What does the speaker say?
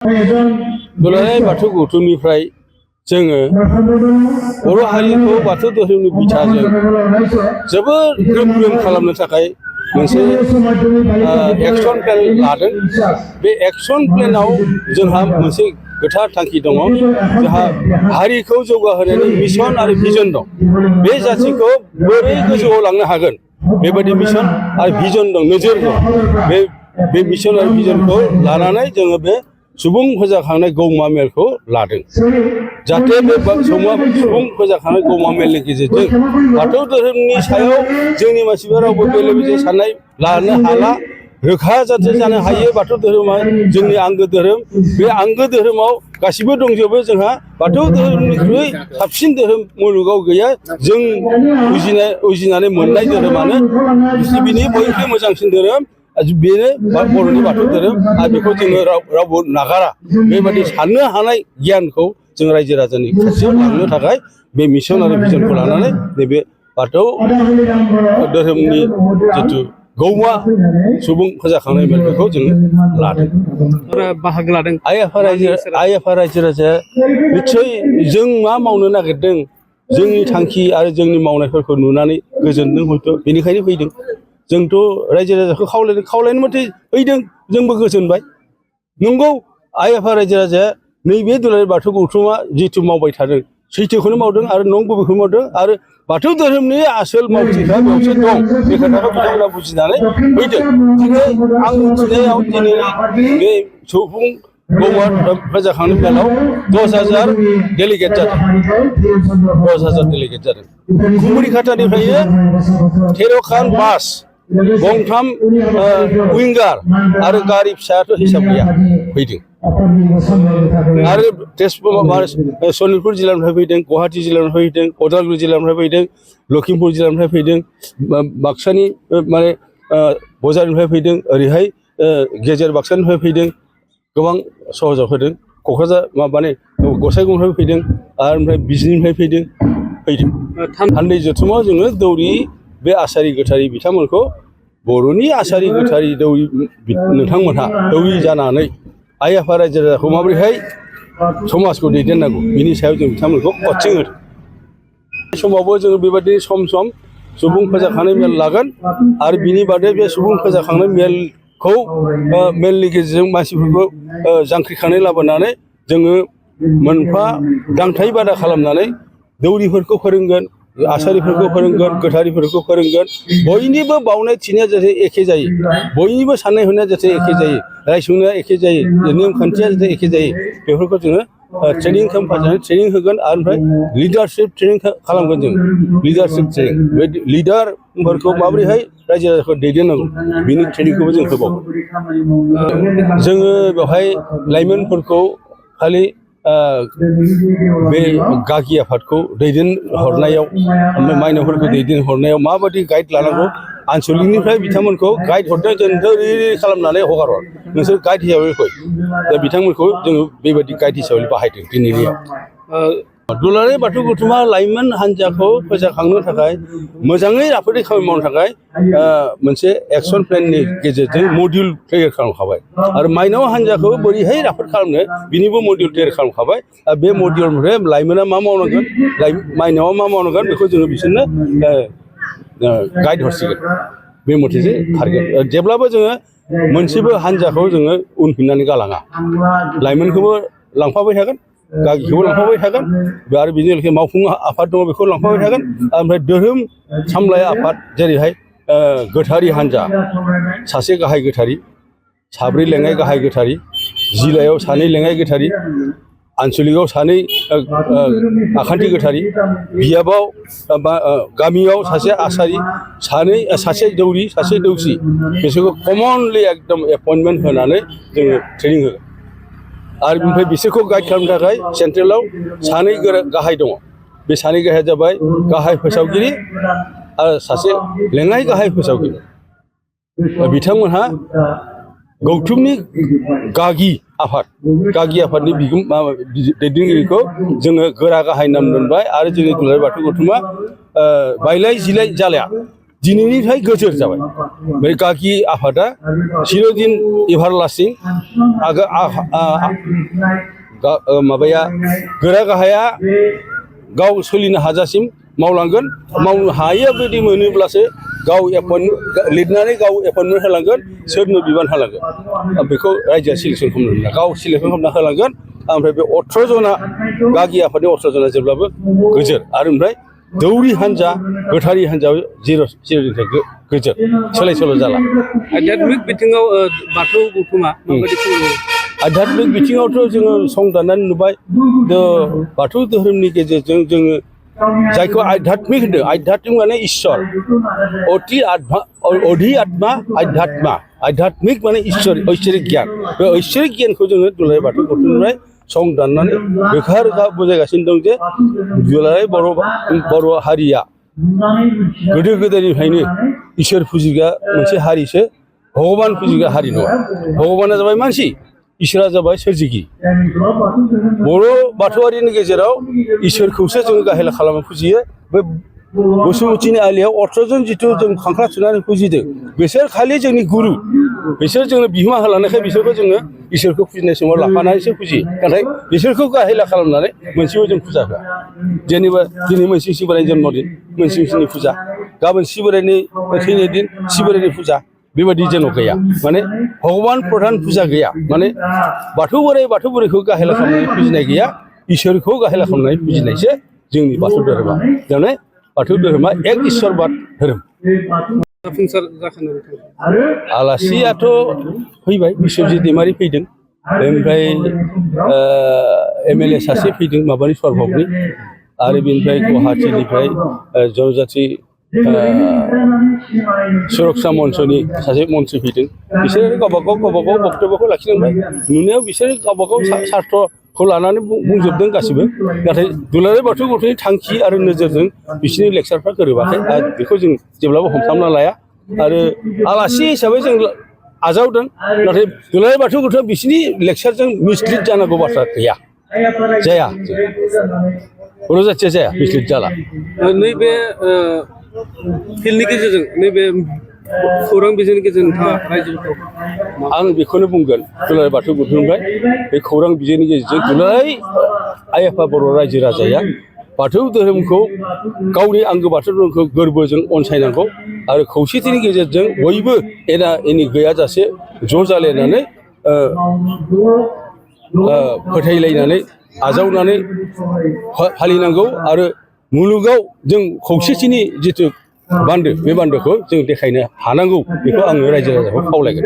दुलाराय बाथौ गौथुमनिफ्राय जोङो बर' हारिखौ बाथौ धोरोमनि बिथाजों जोबोद ग्रोम ग्रोम खालामनो थाखाय मोनसे एक्सन प्लेन लादों। बे एक्सन प्लेनाव जोंहा मोनसे गोथार थांखि दङ। जोंहा हारिखौ जौगाहोनायनि मिशन आरो भिजन दं। बे जाथिखौ बोरै गोजौआव लांनो हागोन बेबायदि मिशन आरो भिजन दं, नोजोर दं। बे मिशन आरो भिजनखौ लानानै जोङो बे सुबुं फोजाखांनाय गौमा मेलखौ लादों। जाहाथे बे सुबुं फोजाखांनाय गौमा मेलनि गेजेरजों बाथौ धोरोमनि सायाव जोंनि मानसिफोरा रावबो बेले बेजे साननाय लानो हाला, रोखा जाथे जानो हायो। बाथौ धोरोमा जोंनि आंगो धोरोम। बे आंगो धोरोमाव गासिबो दंजोबो। जोंहा बाथौ धोरोमनिख्रुइ साबसिन धोरोम मुलुगाव गैया। जों उजिनानै मोननाय धोरोमानो बिनि बयनिख्रुइ मोजांसिन धोरोम बेनो बर'नि बाथौ धोरोम। आरो बेखौ जोङो रावबो नागारा। बेबायदि साननो हानाय गियानखौ जों रायजो राजानि खाथियाव लांनो थाखाय बे मिशन आरो भिजनखौ लानानै नैबे बाथौ धोरोमनि जिथु गौमा सुबुं फोजाखांनाय मेल बेखौ जोङो लादों, बाहागो लादों। आइ आफा रायजो राजाया निस्सय जों मा मावनो नागिरदों, जोंनि थांखि आरो जोंनि मावनायफोरखौ नुनानै गोजोनदों हयथ', बेनिखायनो फैदों। जोंथ' रायजो राजाखौ खावलायनो मथे फैदों, जोंबो गोजोनबाय। नंगौ, आइ आफा रायजो राजाया नैबे दुलाराय बाथौ गौथुमा जिथु मावबाय थादों सैथोखौनो मावदों आरो नंगुबैखौ मावदों। आरो बाथौ धोरोमनि आसोल मावथिफ्रा बेयावसो दं। बे खोथाखौ बिथांमोना बुजिनानै फैदों। दिनै आं मिथिनायाव दिनै बे सुबुं गौमा फोजाखांनाय मेलाव 10,000 डेलिगेट जादों। 10,000 डेलिगेट जादों। कुमुरिघाटानिफ्रायनो 13खान बास, गंथाम उइंगार आरो गारि फिसायाथ' हिसाब गैया फैदों। आरो तेजपुर सनितपुर जिल्लानिफ्राय फैदों, गुवाहाटि जिल्लानिफ्राय फैदों, उदालगुरि जिल्लानिफ्राय फैदों, लखिमपुर जिल्लानिफ्राय फैदों, बाक्सानि माने बजारनिफ्राय फैदों, ओरैहाय गेजेर बाक्सानिफ्राय फैदों, गोबां सहजाव फैदों। क'क्राझार माने गसाइगावनिफ्राय फैदों, आरो ओमफ्राय बिजनिनिफ्राय फैदों। थान्दै जथुमाव जोङो दौरि बे आसारि गोथारि बिथांमोनखौ बर'नि आसारि गोथारि दौरि नोंथांमोनहा दौरि जानानै आइ आफा रायजो राजाखौ माबोरैहाय समाजखौ दैदेननांगौ बिनि सायाव जों बिथांमोनखौ कचिं होदों। बे समावबो जोङो बेबायदि सम सम सुबुं फोजाखांनाय मेल लागोन। आरो बिनि बादै बे सुबुं फोजाखांनाय मेलखौ मेलनि गेजेरजों मानसिफोरखौ जांख्रिखांनाय लाबोनानै जोङो मोनफा दांथाइ बादा खालामनानै दौरिफोरखौ फोरोंगोन, आसारिफोरखौ फोरोंगोन, गोथारिफोरखौ फोरोंगोन। बयनिबो बावनाय थिनाया जाहाथे एखे जायो, बयनिबो साननाय हनाया जाहाथे एखे जायो, रायसंनाया एखे जायो, नेम खान्थिया जाहाथे एखे जायो, बेफोरखौ जोङो ट्रेनिं होगोन। आरो ओमफ्राय लिडारशिप ट्रेनिं खालामगोन। जों लिडारशिप ट्रेनिं, बे लिडारफोरखौ माबोरैहाय रायजो राजाखौ दैदेननांगौ बिनि ट्रेनिंखौबो जों होबावगोन। जोङो बेवहाय लाइमोनफोरखौ खालि बे गागि आफादखौ दैदेनहरनायाव, माइनावफोरखौ दैदेनहरनायाव माबायदि गाइड लानांगौ, आनसलिकनिफ्राय बिथांमोनखौ गाइड हरदों। जोंथ' ओरै खालामनानै हगार हर, नोंसोर गाइड हिसाबै फै। दा बिथांमोनखौ जोङो बेबायदि गाइड हिसाबै बाहायदों दिनैनियाव। दुलाराय बाथौ गौथुमा लाइमोन हान्जाखौ फोजाखांनो थाखाय, मोजाङै राफोदै खामानि मावनो थाखाय मोनसे एक्सन प्लेननि गेजेरजों मडिउल तैयार खालामखाबाय। आरो माइनाव हान्जाखौ बोरैहाय राफोद खालामनो बिनिबो मडिउल तैयार खालामखाबाय। बे मडिउलनिफ्राय लाइमोना मा मावनांगोन, माइनावा मा मावनांगोन, बेखौ जोङो बिसोरनो गाइड हरसिगोन। बे मथेसो खारगोन। जेब्लाबो जोङो मोनसेबो हान्जाखौ जोङो उनफिननानै गालाङा। लाइमोनखौबो लांफाबाय थागोन, गागिखौबो लांफाबाय थागोन, आरो बेजों लोगोसे मावफुं आफाद दङ बेखौ लांफाबाय थागोन। ओमफ्राय धोरोम सामलाय आफाद, जेरैहाय गोथारि हान्जा, सासे गाहाय गोथारि, 4 लेङाइ गाहाय गोथारि, जिल्लायाव 2 लेङाइ गोथारि, आनसलिकआव 2 आखान्थि गोथारि, बियाबाव गामियाव 1 आसारि, सासे दौरि, 1 दौसि, बिसोरखौ कमनलि एकदम एपइन्टमेन्ट होनानै जोङो ट्रेनिं होगोन। आरो बेनिफ्राय बिसोरखौ गाइड खालामनो थाखाय सेन्ट्रेलाव 2 गाहाय दङ। बे 2 गाहाया जाबाय गाहाय फोसावगिरि आरो 1 लेङाइ गाहाय फोसावगिरि। बिथांमोनहा गौथुमनि गागि आफादनि दैदेनगिरिखौ जोङो गोरा गाहाय नाम मोनबाय। आरो जोंनि दुलाराय बाथौ गौथुमा बायलाय जिलाय जालाया। दिनैनिफ्राय गोजोर जाबाय बे गागि आफादा चिरदिन एभारलास्टिं माबाया गोरा गाहाया गाव सोलिनो हाजासिम मावलांगोन मावनो हायै बायदि मोनोब्लासो गाव लिरनानै गाव एपइन्टमेन्ट होलांगोन सोरनो बिबान होलांगोन बेखौ रायजोआ सिलेक्सन खालामनो गाव सिलेक्सन खालामना होलांगोन ओमफ्राय बे 18 जना गागि आफादनि 18 जना जेब्लाबो गोजोर आरो ओमफ्राय दौरि हान्जा गोथारि हान्जा चिरदिननिफ्राय गोजोर सोलाय सोल' जाला आध्यात्मिक बिथिङाव बाथौ गौथुमा माबायदि खुङो आध्यात्मिक बिथिङावथ' जोङो संदाननानै नुबाय बाथौ धोरोमनि गेजेरजों जोङो जायखौ आध्यात्मिक होनदों आध्यात्मिक माने इसोर अधि आत्मा आध्यात्मिक माने ऐश्वरिक गियान बे ऐश्वरिक गियानखौ जोङो दुलाराय बाथौ गौथुमनिफ्राय संदाननानै रोखा रोखा बुजायगासिनो दं जे दुलाराय बर' हारिया गोदो गोदायनिफ्रायनो इसोर फुजिग्रा मोनसे हारिसो भगबान फुजिग्रा हारि नङा भगबाना जाबाय मानसि इसोरा जाबाय सोरजिगिरि बर' बाथौआरिनि गेजेराव इसोरखौसो जों गाहेला खालामना फुजियो बे बसुमतिनि आलियाव 18 जन जिथु जों खांख्ला थुनानै फुजिदों बिसोर खालि जोंनि गुरु बिसोर जोंनो बिहोमा होलांनायखाय बिसोरखौ जोङो इसोरखौ फुजिनाय समाव लाफानानैसो फुजियो नाथाय बिसोरखौ गाहेला खालामनानै मोनसेबो जों फुजा होआ जेनेबा दिनै मोनसिं सिबोरायनि जन्मदिन मोनसिंनि फुजा गाबोन सिबोरायनि थैनाय दिन सिबोरायनि फुजा बेबायदि जेन' गैया माने भगबान प्रधान फुजा गैया माने बाथौ बोराइ बाथौ बोराइखौ गाहेला खालामनानै फुजिनाय गैया इसोरखौ गाहेला खालामनानै फुजिनायसो जोंनि बाथौ धोरोमा माने बाथौ धोरोमा एक इसोरबाद धोरोम जाफुंसार जाखांनो आलासियाथ' फैबाय बिश्वजित दैमारि फैदों ओमफ्राय MLA सासे फैदों माबानि सरभगनि आरो बेनिफ्राय गुवाहाटीनिफ्राय जनजाति सुरक्षा मन्चनि सासे मन्थ्रि फैदों बिसोरो गावबागाव बक्तब्यखौ लाखिनांबाय नुनायाव बिसोरो गावबागाव सार्थखौ लानानै बुंजोबदों गासिबो नाथाय दुलाराय बाथौ गौथुमनि थांखि आरो नोजोरजों बिसोरनि लेक्सारफ्रा गोरोबाखै बेखौ जों जेब्लाबो हमथामना लाया आरो आलासि हिसाबै जों आजावदों नाथाय दुलाराय बाथौ गौथुमा बिसोरनि लेक्सारजों मिसलिड जानांगौ बाथ्रा गैया जाया बर' जाथिया जाया मिसलिड जाला नैबे फिल्डनि गेजेरजों नैबे खौरां बिजोंनि गेजेरजों नोंथाङा रायजोफोरखौ आं बेखौनो बुंगोन दुलाराय बाथौ गौथुमनिफ्राय बे खौरां बिजोंनि गेजेरजों दुलाराय आइ आफा बर' रायजो राजाया बाथौ धोरोमखौ गावनि आंगो बाथौ धोरोमखौ गोरबोजों अनसायनांगौ आरो खौसेथिनि गेजेरजों बयबो एना एनि गैयाजासे ज' जालायनानै फोथायलायनानै आजावनानै फालिनांगौ आरो मुलुगाव जों खौसेथिनि जिथु बान्दो बे बान्दोखौ जों देखायनो हानांगौ बेखौ आङो रायजो राजाखौ खावलायगोन